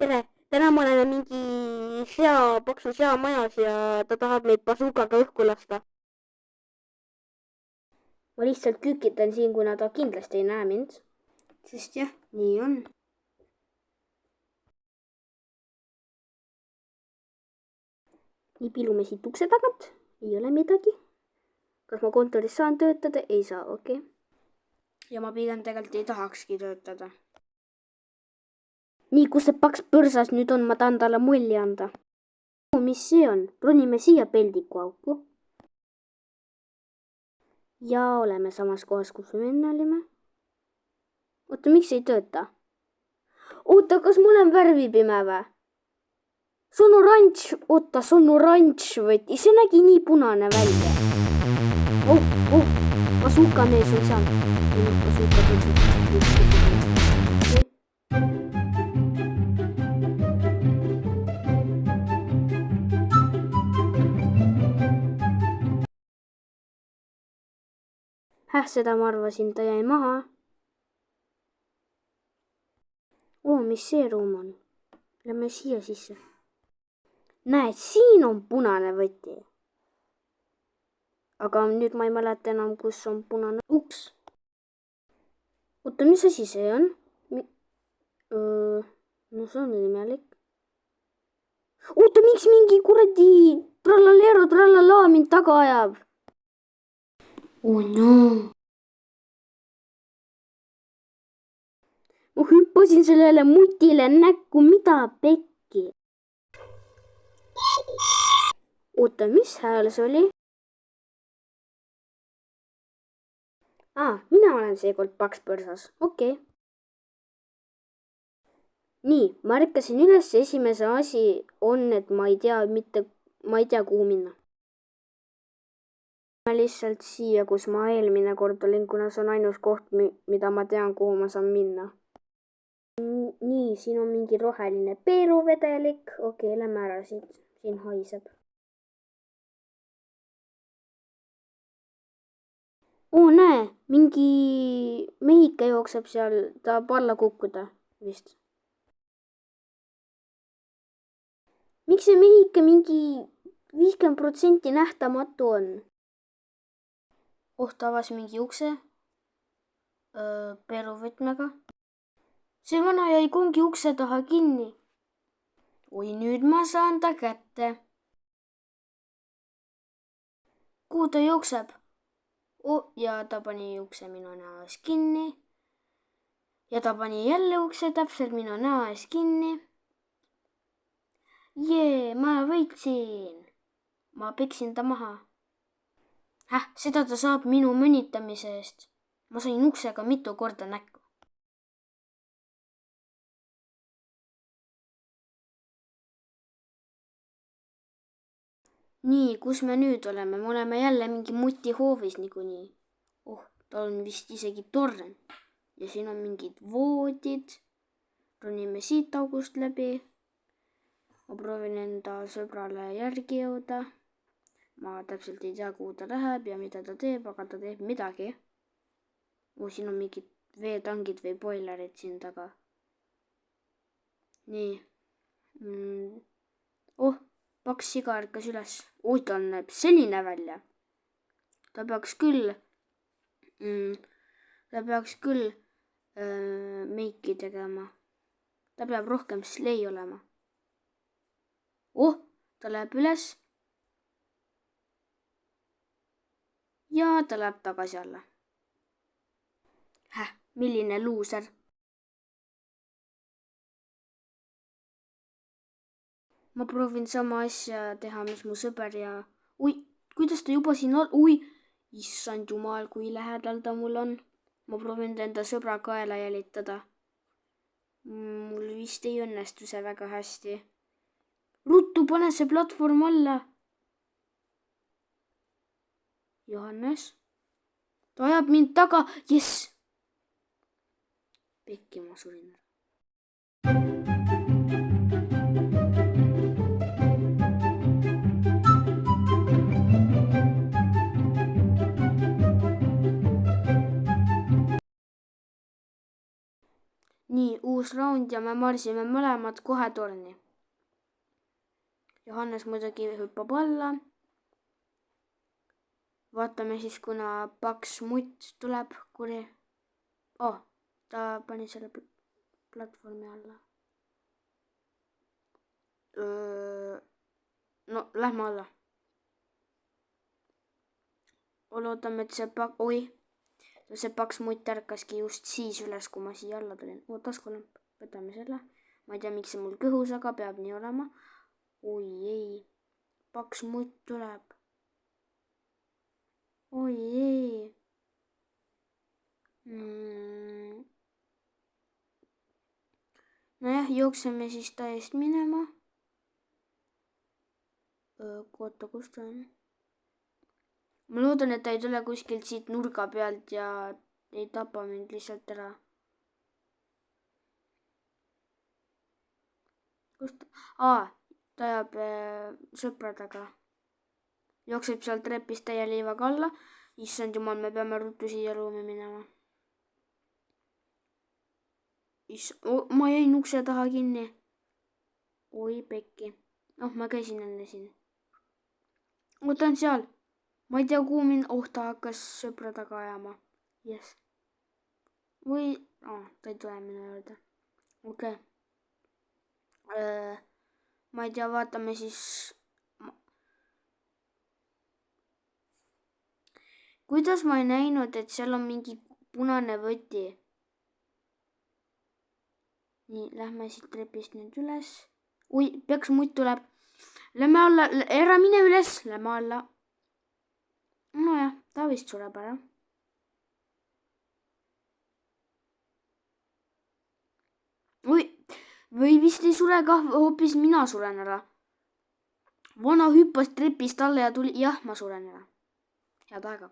tere, täna me oleme mingi paksu sea majas ja ta tahab meid basuukaga õhku lasta. Ma lihtsalt kükitan siin, kuna ta kindlasti ei näe mind. Sest jah, nii on. Nii pilume siit ukse tagant. Ei ole midagi. Kas ma kontoris saan töötada? Ei saa, okei. Ja ma pigem tegelikult ei tahakski töötada. Nii, kus see paks põrsas nüüd on, ma tahan talle mulli anda. Mis see on? Ronime siia peldiku auku. Ja oleme samas kohas, kus me enne olime. Oota, miks ei tööta? Oota, kas mul on värvipime või? See on oranž. Oota, see on oranž võti. See nägi nii punane välja. Basuuka mees on seal. Basuuka mees. Seda ma arvasin, ta jäi maha. Mis see ruum on? Lähme siia sisse. Näed, siin on punane võti. Aga nüüd ma ei mäleta enam, kus on punane uks. Oota, mis asi see on? No see on imelik. Oota, miks mingi kuradi trallaleero trallala mind taga ajab? No. Ma hüppasin sellele mutile näkku, mida pekki. Oota, mis hääl see oli? Mina olen seekord paks põrsas, okei. Nii, ma ärkasin üles, esimese asi on, et ma ei tea, kuhu minna. Ma lihtsalt siia, kus ma eelmine kord olin, kuna see on ainus koht, mida ma tean, kuhu ma saan minna. Nii, siin on mingi roheline peeruvedelik. Okei, lähme ära siit. Siin haiseb. Näe, mingi mehike jookseb seal, tahab alla kukkuda vist. Miks see mehike mingi 50% nähtamatu on? Ta avas mingi ukse peeruvõtmega. See vana jäi kungi ukse taha kinni. Nüüd ma saan ta kätte. Kuhu ta jookseb? Ja ta pani ukse minu näo ees kinni. Ja ta pani jälle ukse täpselt minu näo ees kinni. Ma võitsin. Ma peksin ta maha. Seda ta saab minu mõnitamise eest. Ma sain uksega mitu korda näkku. Nii, kus me nüüd oleme? Me oleme jälle mingi muti hoovis niikuinii. Tal on vist isegi torn. Ja siin on mingid voodid. Ronime siit august läbi. Ma proovin enda sõbrale järgi jõuda. Ma täpselt ei tea, kuhu ta läheb ja mida ta teeb, aga ta teeb midagi. Siin on mingid veetangid või boilerid siin taga. Nii. Paks siga ärkas üles. Tal näeb selline välja. Ta peaks küll meiki tegema. Ta peab rohkem slei olema. Ta läheb üles. Ja ta läheb tagasi alla. Milline luuser. Ma proovin sama asja teha, mis mu sõber ja... kuidas ta juba siin on? Issand jumal, kui lähedal ta mul on. Ma proovin enda sõbra kaela jälitada. Mul vist ei õnnestu see väga hästi. Ruttu, pane see platvorm alla. Johannes. Ta ajab mind taga. Jess. Pekki ma surin. nii, uus raund ja me marsime mõlemad kohe torni. Johannes muidugi hüppab alla. Vaatame siis, kuna paks mutt tuleb, kuri. Ta pani selle platvormi alla. No, lähme alla. Loodame, et see paks mutt ärkaski just siis üles, kui ma siia alla tulin. Taskulamp, võtame selle. Ma ei tea, miks see mul kõhus, aga peab nii olema. Oi ei, paks mutt tuleb. Oi ei. Nojah, jookseme siis ta eest minema. Oota, kus ta on? Ma loodan, et ta ei tule kuskilt siit nurga pealt ja ei tapa mind lihtsalt ära. Kus ta? Ta jääb sõpradega. Jookseb sealt trepist täie liivaga alla. Issand jumal, me peame ruttu siia ruumi minema. Ma jäin ukse taha kinni. Oi pekki. Ma käisin enne siin. Ta on seal. Ma ei tea, kuhu ta hakkas sõpra taga ajama. Yes. Või, ta ei tule minu juurde. Okei. Ma ei tea, vaatame siis. Kuidas ma ei näinud, et seal on mingi punane võti? Nii, lähme siit trepist nüüd üles. Oi, peaks mutt tuleb. Lähme alla, ära mine üles, lähme alla. Nojah, ta vist sureb ära. Või vist ei sure ka, hoopis mina suren ära. Vana hüppas trepist alla ja tuli, jah, ma suren ära. Head aega.